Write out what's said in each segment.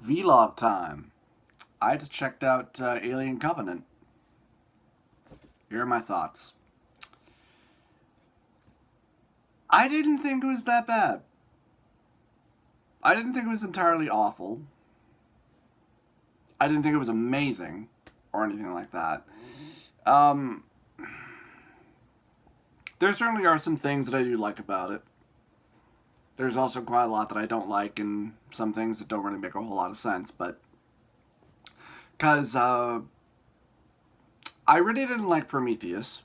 Vlog time. I just checked out Alien Covenant. Here are my thoughts. I didn't think it was that bad. I didn't think it was entirely awful. I didn't think it was amazing or anything like that. Um, there certainly are some things that I do like about it. There's also quite a lot that I don't like and some things that don't really make a whole lot of sense, but because I really didn't like Prometheus.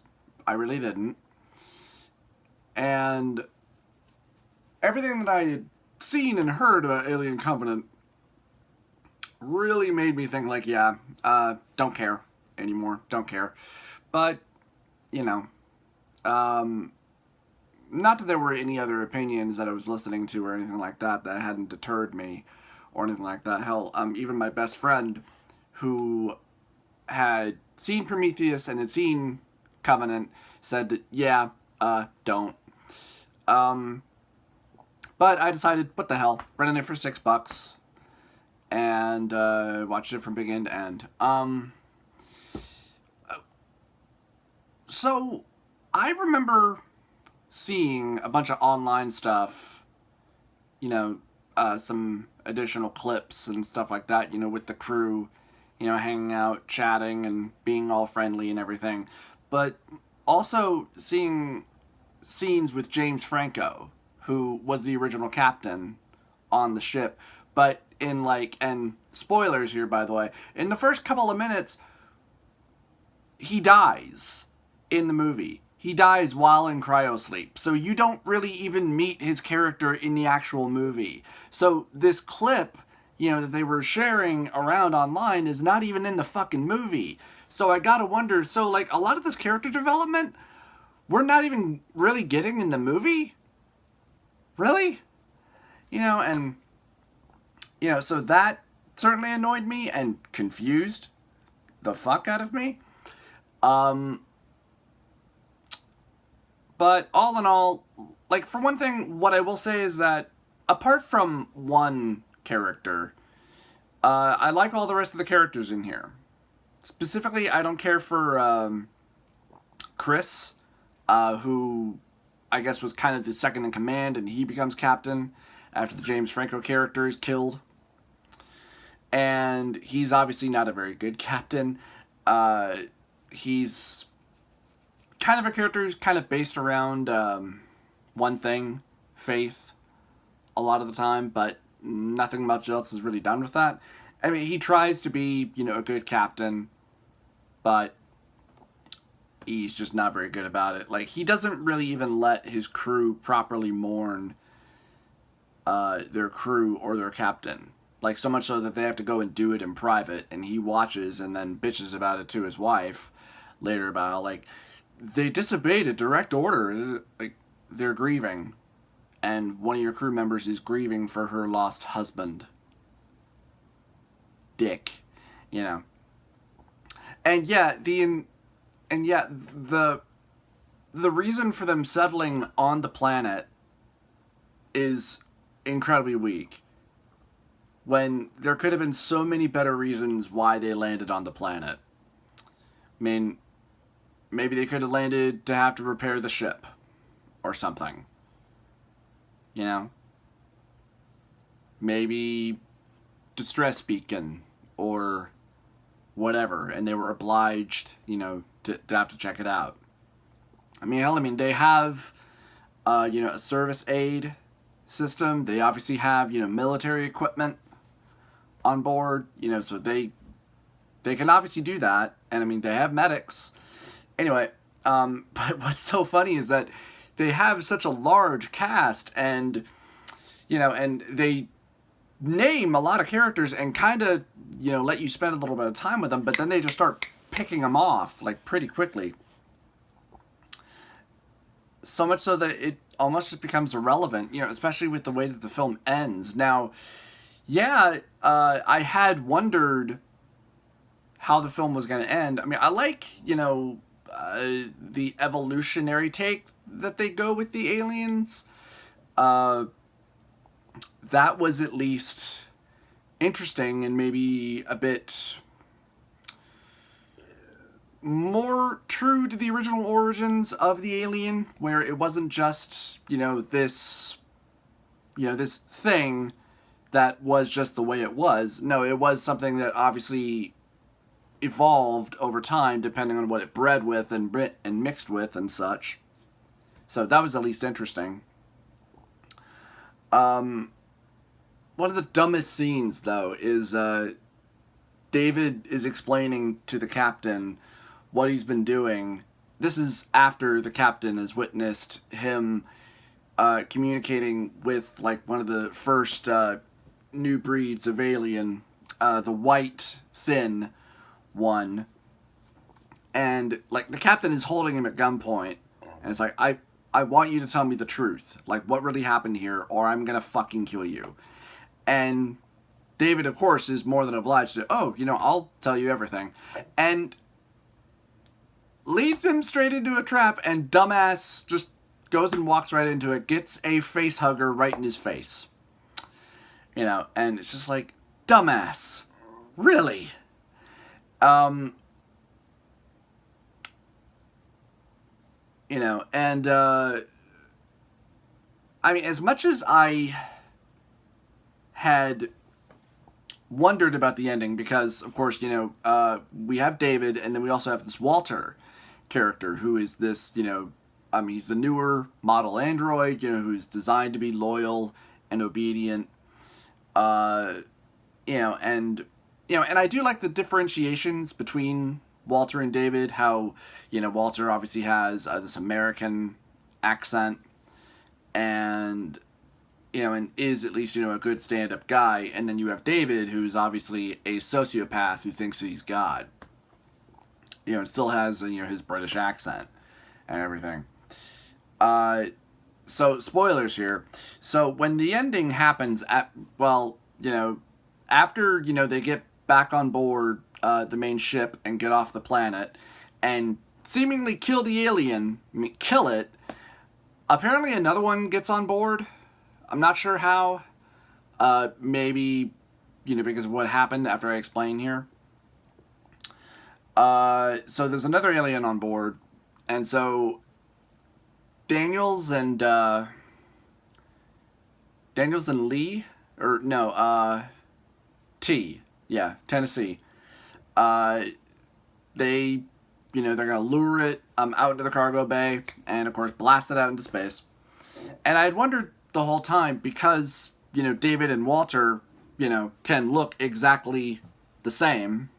I really didn't. And everything that I had seen and heard about Alien Covenant really made me think, like, yeah, don't care anymore. Don't care. But, you know, not that there were any other opinions that I was listening to or anything like that that hadn't deterred me or anything like that. Hell, even my best friend who had seen Prometheus and had seen Covenant said that, yeah, don't. But I decided, what the hell, rented it for $6 and watched it from beginning to end. So I remember seeing a bunch of online stuff, some additional clips and stuff like that, with the crew, hanging out, chatting, and being all friendly and everything. But also seeing scenes with James Franco, who was the original captain on the ship. But and spoilers here, by the way, in the first couple of minutes, he dies in the movie. He dies while in cryosleep. So you don't really even meet his character in the actual movie. So this clip, that they were sharing around online is not even in the fucking movie. So I gotta wonder, so a lot of this character development, we're not even really getting in the movie? Really? So that certainly annoyed me and confused the fuck out of me. But all in all, for one thing, what I will say is that apart from one character, I like all the rest of the characters in here. Specifically, I don't care for Chris, who I guess was kind of the second in command, and he becomes captain after the James Franco character is killed. And he's obviously not a very good captain. He's kind of a character who's kind of based around one thing, faith, a lot of the time, but nothing much else is really done with that. I mean, he tries to be, a good captain, but he's just not very good about it. He doesn't really even let his crew properly mourn their crew or their captain. So much so that they have to go and do it in private, and he watches and then bitches about it to his wife later about how, they disobeyed a direct order. They're grieving, and one of your crew members is grieving for her lost husband. Dick, And yeah, the reason for them settling on the planet is incredibly weak. When there could have been so many better reasons why they landed on the planet. I mean, maybe they could have landed to have to repair the ship or something. Maybe distress beacon or whatever, and they were obliged, to have to check it out. I mean, they have, a service aid system. They obviously have, military equipment on board, so they can obviously do that. And I mean, they have medics. Anyway, but what's so funny is that they have such a large cast, and and they name a lot of characters and kind of let you spend a little bit of time with them, but then they just start picking them off pretty quickly, so much so that it almost just becomes irrelevant, especially with the way that the film ends. Now, yeah, I had wondered how the film was going to end. I mean, I like, the evolutionary take that they go with the aliens. That was at least interesting and maybe a bit more true to the original origins of the alien, where it wasn't just, this, this thing that was just the way it was. No, it was something that obviously evolved over time depending on what it bred with and mixed with and such. So that was at least interesting. One of the dumbest scenes, though, is David is explaining to the captain what he's been doing. This is after the captain has witnessed him communicating with, like, one of the first new breeds of alien, the white, thin one. And, like, the captain is holding him at gunpoint, and it's like, I want you to tell me the truth. Like, what really happened here, or I'm gonna fucking kill you. And David, of course, is more than obliged to, I'll tell you everything. And leads him straight into a trap, and dumbass just goes and walks right into it, gets a face hugger right in his face. And it's just like, dumbass. Really? And, I mean, as much as I had wondered about the ending, because, of course, we have David, and then we also have this Royter character, who is this, he's the newer model android, who's designed to be loyal and obedient, and I do like the differentiations between Royter and David, how, Royter obviously has this American accent, and, and is at least, a good stand-up guy, and then you have David, who's obviously a sociopath who thinks he's God, and still has, his British accent and everything. So, spoilers here. So, when the ending happens, after, they get back on board the main ship and get off the planet and seemingly kill the alien, kill it, apparently another one gets on board. I'm not sure how. Maybe, because of what happened after I explain here. So there's another alien on board, and so Daniels and Lee, or no, T, yeah, Tennessee. They, they're gonna lure it out into the cargo bay, and of course blast it out into space. And I had wondered the whole time, because David and Royter, can look exactly the same.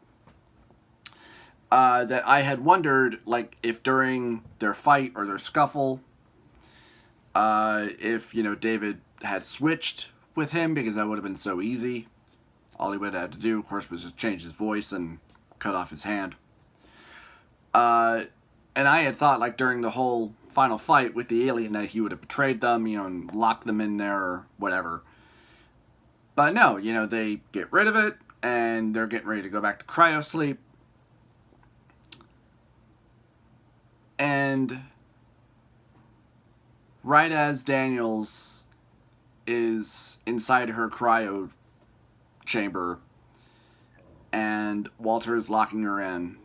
That I had wondered, like, if during their fight or their scuffle, if, David had switched with him, because that would have been so easy. All he would have had to do, of course, was just change his voice and cut off his hand. And I had thought, like, during the whole final fight with the alien, that he would have betrayed them, and locked them in there or whatever. But no, they get rid of it, and they're getting ready to go back to cryosleep. And right as Daniels is inside her cryo chamber and Royter is locking her in,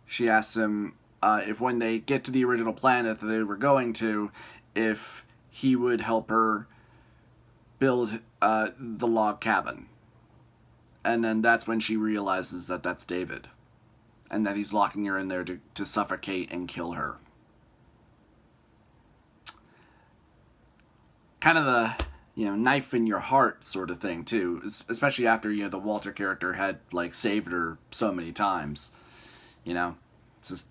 she asks him if when they get to the original planet that they were going to, if he would help her build the log cabin. And then that's when she realizes that that's David, and that he's locking her in there to suffocate and kill her. Kind of the, knife in your heart sort of thing, too. Especially after, the Royter character had, like, saved her so many times. It's just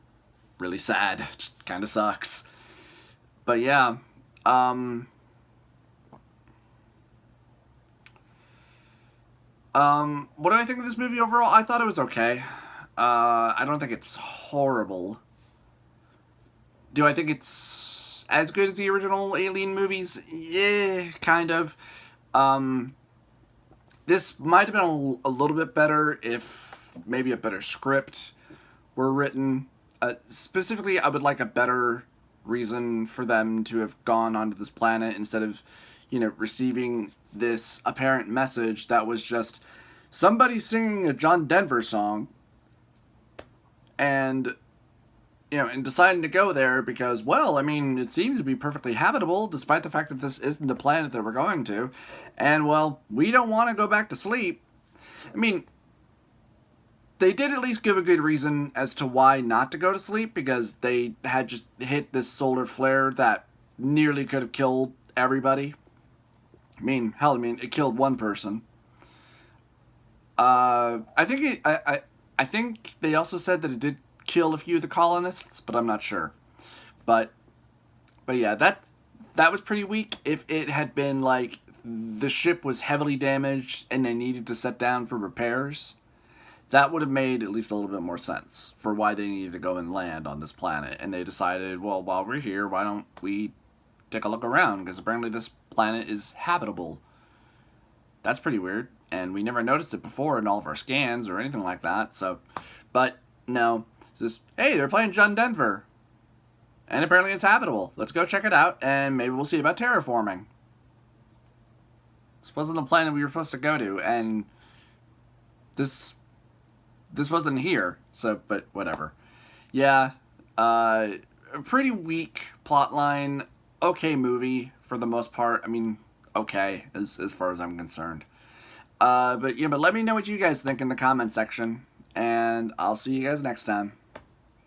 really sad. It just kind of sucks. But, yeah. What do I think of this movie overall? I thought it was okay. I don't think it's horrible. Do I think it's as good as the original Alien movies? Yeah, kind of. This might have been a little bit better if maybe a better script were written. Specifically, I would like a better reason for them to have gone onto this planet instead of, receiving this apparent message that was just somebody singing a John Denver song and, and deciding to go there because, well, I mean, it seems to be perfectly habitable despite the fact that this isn't the planet that we're going to. And, well, we don't want to go back to sleep. I mean, they did at least give a good reason as to why not to go to sleep, because they had just hit this solar flare that nearly could have killed everybody. I mean, hell, it killed one person. I think they also said that it did kill a few of the colonists, but I'm not sure. But yeah, that was pretty weak. If it had been like the ship was heavily damaged and they needed to set down for repairs, that would have made at least a little bit more sense for why they needed to go and land on this planet. And they decided, well, while we're here, why don't we take a look around? Because apparently this planet is habitable. That's pretty weird. And we never noticed it before in all of our scans or anything like that. So, but no. It's just, hey, they're playing John Denver. And apparently it's habitable. Let's go check it out, and maybe we'll see about terraforming. This wasn't the planet we were supposed to go to, and this wasn't here. So, but whatever. Yeah, a pretty weak plotline. Okay movie for the most part. I mean, okay as far as I'm concerned. But let me know what you guys think in the comment section, and I'll see you guys next time.